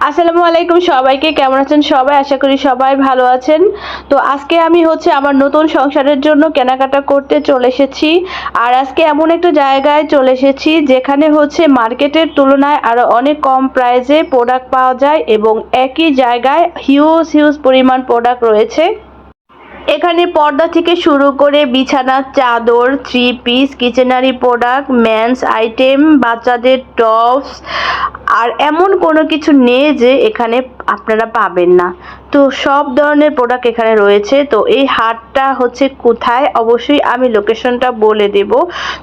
আসসালামু আলাইকুম সবাইকে, কেমন আছেন সবাই? আশা করি সবাই ভালো আছেন। তো আজকে আমি আমার নতুন সংসারের জন্য কেনাকাটা করতে চলে এসেছি। আর আজকে এমন একটা জায়গায় চলে এসেছি যেখানে মার্কেটের তুলনায় আরো অনেক কম প্রাইসে প্রোডাক্ট পাওয়া যায় এবং একই জায়গায় হিউজ পরিমাণ প্রোডাক্ট রয়েছে। এখানে পর্দা থেকে শুরু করে বিছানার চাদর, থ্রি পিস, কিচেনারি প্রোডাক্ট, মেন্স আইটেম, বাচ্চাদের টপস, আর এমন কোনো কিছু নেই যে এখানে আপনারা পাবেন না। তো সব ধরনের প্রোডাক্ট এখানে রয়েছে। তো এই হাটটা কোথায়, অবশ্যই আমি লোকেশনটা বলে দেব।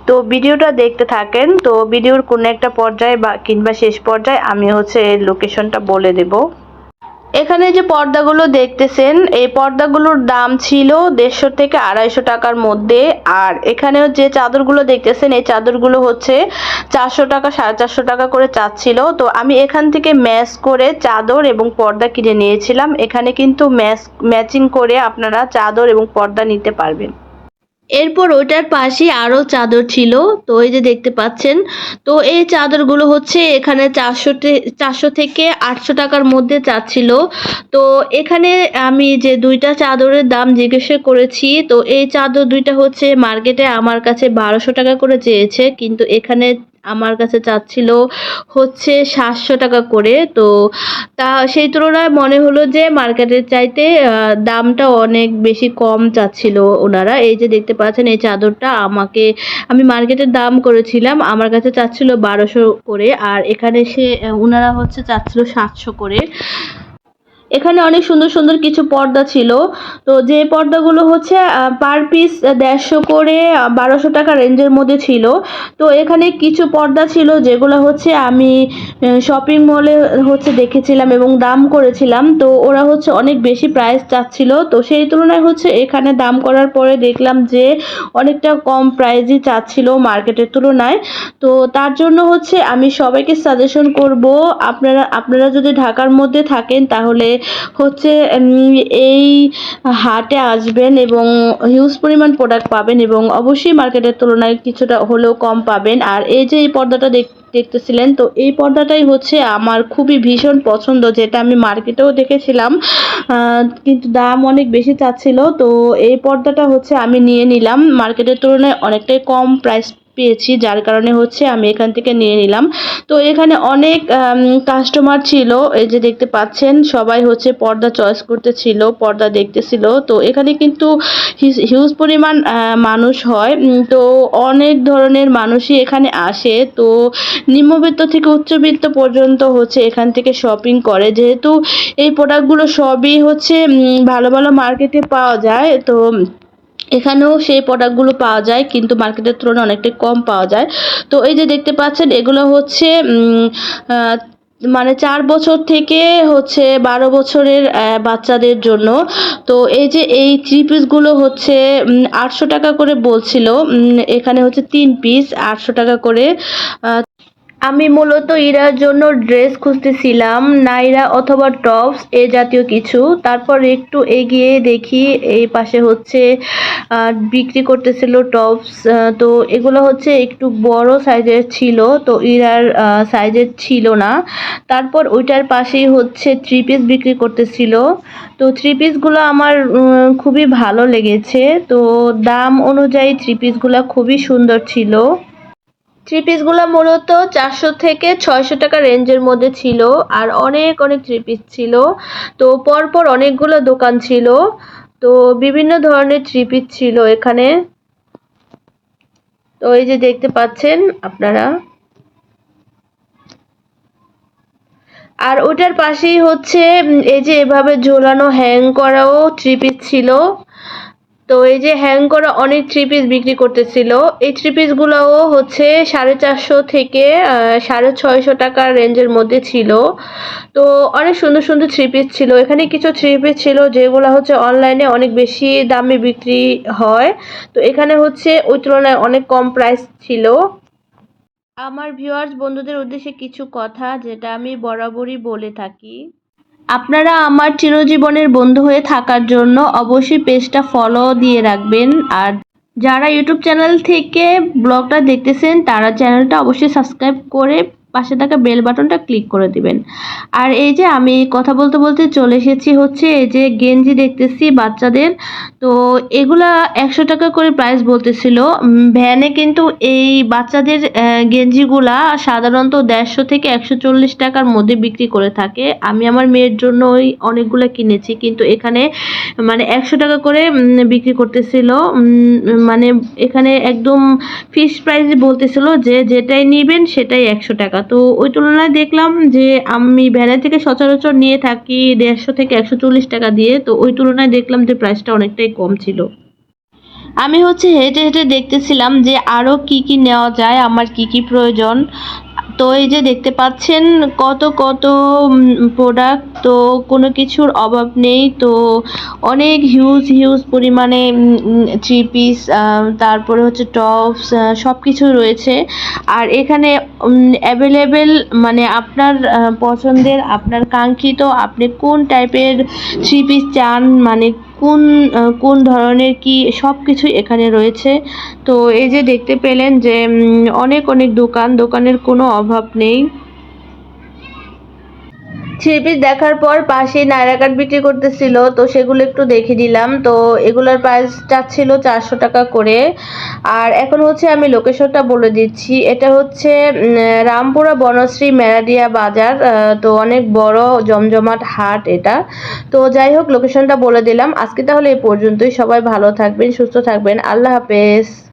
তো ভিডিওটা দেখতে থাকেন। তো ভিডিওর কোনো একটা পর্যায়ে কিংবা শেষ পর্যায়ে আমি লোকেশনটা বলে দেব। এখানে যে পর্দাগুলো দেখতেছেন, এই পর্দাগুলোর দাম ছিল 150 থেকে 250 টাকার মধ্যে। আর এখানেও যে চাদরগুলো দেখতেছেন, এই চাদরগুলো 400 টাকা 450 টাকা করে চাচ্ছিল। তো আমি এখান থেকে ম্যাচ করে চাদর এবং পর্দা কিনে নিয়েছিলাম। এখানে কিন্তু ম্যাচিং করে আপনারা চাদর এবং পর্দা নিতে পারবেন। এরপর ওইটার পাশে আরো চাদর ছিল। তো এই যে দেখতে পাচ্ছেন, তো এই চাদরগুলো এখানে 400 থেকে 800 টাকার মধ্যে চাচ্ছিল। তো এখানে আমি যে দুইটা চাদরের দাম জিজ্ঞাসা করেছি, তো এই চাদর দুইটা মার্কেটে আমার কাছে 1200 টাকা করে চেয়েছে, কিন্তু এখানে আমার কাছে চাচ্ছিল 700 টাকা করে। তো তা সেই তুলনায় মনে হলো যে মার্কেটের চাইতে দামটা অনেক বেশি কম চাচ্ছিল ওনারা। এই যে দেখতে পাচ্ছেন, এই চাদরটা আমি মার্কেটের দাম করেছিলাম, আমার কাছে চাচ্ছিল 1200 করে, আর এখানে ওনারা চাচ্ছিল 700 করে। এখানে অনেক সুন্দর কিছু পর্দা ছিল। তো যে পর্দাগুলো পার পিস 150 করে 1200 টাকা রেঞ্জের মধ্যে ছিল। তো এখানে কিছু পর্দা ছিল যেগুলো আমি শপিং মলে দেখেছিলাম এবং দাম করেছিলাম। তো ওরা অনেক বেশি প্রাইস চাচ্ছিল। তো সেই তুলনায় এখানে দাম করার পরে দেখলাম যে অনেকটা কম প্রাইসই চাচ্ছিল মার্কেটের তুলনায়। তো তার জন্য আমি সবাইকে সাজেশন করব, আপনারা যদি ঢাকার মধ্যে থাকেন তাহলে এই হাটে আসবেন এবং হিউজ পরিমাণ প্রোডাক্ট পাবেন এবং অবশ্যই মার্কেটের তুলনায় কিছুটা হলেও কম পাবেন। আর এই যে এই পর্দাটা দেখতেছিলেন, তো এই পর্দাটাই আমার খুবই ভীষণ পছন্দ, যেটা আমি মার্কেটেও দেখেছিলাম, কিন্তু দাম অনেক বেশি চাচ্ছিল। তো এই পর্দাটা আমি নিয়ে নিলাম, মার্কেটের তুলনায় অনেকটাই কম প্রাইস পেয়েছি, যার কারণে আমি এখান থেকে নিয়ে নিলাম। তো এখানে অনেক কাস্টমার ছিল, এই যে দেখতে পাচ্ছেন, সবাই পর্দা চয়েস করতেছিল, পর্দা দেখতেছিল। তো এখানে কিন্তু হিউজ পরিমাণ মানুষ হয়। তো অনেক ধরনের মানুষই এখানে আসে। তো নিম্নবিত্ত থেকে উচ্চবিত্ত পর্যন্ত এখান থেকে শপিং করে, যেহেতু এই প্রোডাক্টগুলো সবই ভালো মার্কেটে পাওয়া যায়। তো এখানেও সেই প্রোডাক্টগুলো পাওয়া যায়, কিন্তু মার্কেটের তুলনায় অনেকটাই কম পাওয়া যায়। তো এই যে দেখতে পাচ্ছেন, এগুলো মানে 4 বছর থেকে 12 বছরের বাচ্চাদের জন্য। তো এই যে এই থ্রি পিসগুলো 800 টাকা করে বলছিল। এখানে 3 পিস 800 টাকা করে। আমি মূলত ইরার জন্য ড্রেস খুঁজতেছিলাম, নাইরা অথবা টপস এ জাতীয় কিছু। তারপর একটু এগিয়ে দেখি এই পাশে বিক্রি করতেছিল টপস। তো এগুলো একটু বড় সাইজের ছিল, তো ইরার সাইজের ছিল না। তারপর ওইটার পাশেই থ্রি পিস বিক্রি করতেছিল। তো থ্রি পিসগুলো আমার খুবই ভালো লেগেছে। তো দাম অনুযায়ী থ্রি পিসগুলো খুবই সুন্দর ছিল। থ্রি পিসগুলো মূলত 400 থেকে 600 টাকা রেঞ্জের মধ্যে ছিল, আর অনেক থ্রি পিস ছিল। তো পরপর অনেকগুলো দোকান ছিল, তো বিভিন্ন ধরনের থ্রি পিস ছিল এখানে। তো এই যে দেখতে পাচ্ছেন আপনারা, আর ওটার পাশেই এই যে এভাবে ঝোলানো হ্যাং করাও থ্রি পিস ছিল। তো এই যে হ্যাং করা অনেক থ্রি পিস বিক্রি করতেছিল। এই থ্রি পিসগুলোও 450 থেকে 650 টাকার রেঞ্জের মধ্যে ছিল। তো অনেক সুন্দর থ্রি পিস ছিল। এখানে কিছু থ্রি পিস ছিল যেগুলো অনলাইনে অনেক বেশি দামে বিক্রি হয়। তো এখানে ওই তুলনায় অনেক কম প্রাইস ছিল। আমার ভিউয়ার্স বন্ধুদের উদ্দেশ্যে কিছু কথা যেটা আমি বরাবরই বলে থাকি, আপনারা আমার চিরজীবনের বন্ধু হয়ে থাকার জন্য অবশ্যই পেজটা ফলো দিয়ে রাখবেন। আর যারা ইউটিউব চ্যানেল থেকে ব্লগটা দেখতেছেন তারা চ্যানেলটা অবশ্যই সাবস্ক্রাইব করে পাশে থাকা বেল বাটনটা ক্লিক করে দিবেন। আর এই যে আমি কথা বলতে বলতে চলে এসেছি হচ্ছে এই যে গেঞ্জি দেখতেছি বাচ্চাদের। তো এগুলা ১০০ টাকা করে প্রাইস বলতেছিল। ভ্যানে কিন্তু এই বাচ্চাদের গেঞ্জিগুলা সাধারণত ১৫০ থেকে ১৪০ টাকার মধ্যে বিক্রি করে থাকে। আমি আমার মেয়ের জন্যই অনেকগুলা কিনেছি, কিন্তু এখানে মানে ১০০ টাকা করে বিক্রি করতেছিল। মানে এখানে একদম ফিক্সড প্রাইস বলতেছিল যে যেটাই নিবেন সেটাই ১০০ টাকা। তো ওই তুলনায় দেখলাম যে আমি ভ্যানে থেকে সচরাচর নিয়ে থাকি ১৫০ থেকে ১৪০ টাকা দিয়ে। তো ওই তুলনায় দেখলাম যে প্রাইসটা অনেকটাই কম ছিল। আমি হচ্ছে হেঁটে হেঁটে দেখতেছিলাম যে আরো কি কি নেওয়া যায়, আমার কি কি প্রয়োজন। তো এই যে দেখতে পাচ্ছেন কত কত প্রোডাক্ট, তো কোনো কিছুর অভাব নেই। তো অনেক হিউজ হিউজ পরিমাণে থ্রি পিস, তারপরে হচ্ছে টপস, সব কিছু রয়েছে। আর এখানে অ্যাভেলেবেল মানে আপনার পছন্দের, আপনার কাঙ্ক্ষিত আপনি কোন টাইপের থ্রি পিস চান, মানে কোন ধরনের কি সব কিছুই এখানে রয়েছে। তো এই যে দেখতে পেলেন যে অনেক অনেক দোকানের কোনো অভাব নেই। থ্রি পিস দেখার পর পাশে নায়রা কাট বিক্রি করতেছিল, তো সেগুলো একটু দেখে দিলাম। তো এগুলোর প্রাইস চাচ্ছিল ৪০০ টাকা করে। আর এখন হচ্ছে আমি লোকেশনটা বলে দিচ্ছি। এটা হচ্ছে রামপুরা বনশ্রী মেরাদিয়া বাজার। তো অনেক বড় জমজমাট হাট এটা। তো যাই হোক, লোকেশনটা বলে দিলাম। আজকে তাহলে এই পর্যন্তই। সবাই ভালো থাকবেন, সুস্থ থাকবেন। আল্লাহ হাফেজ।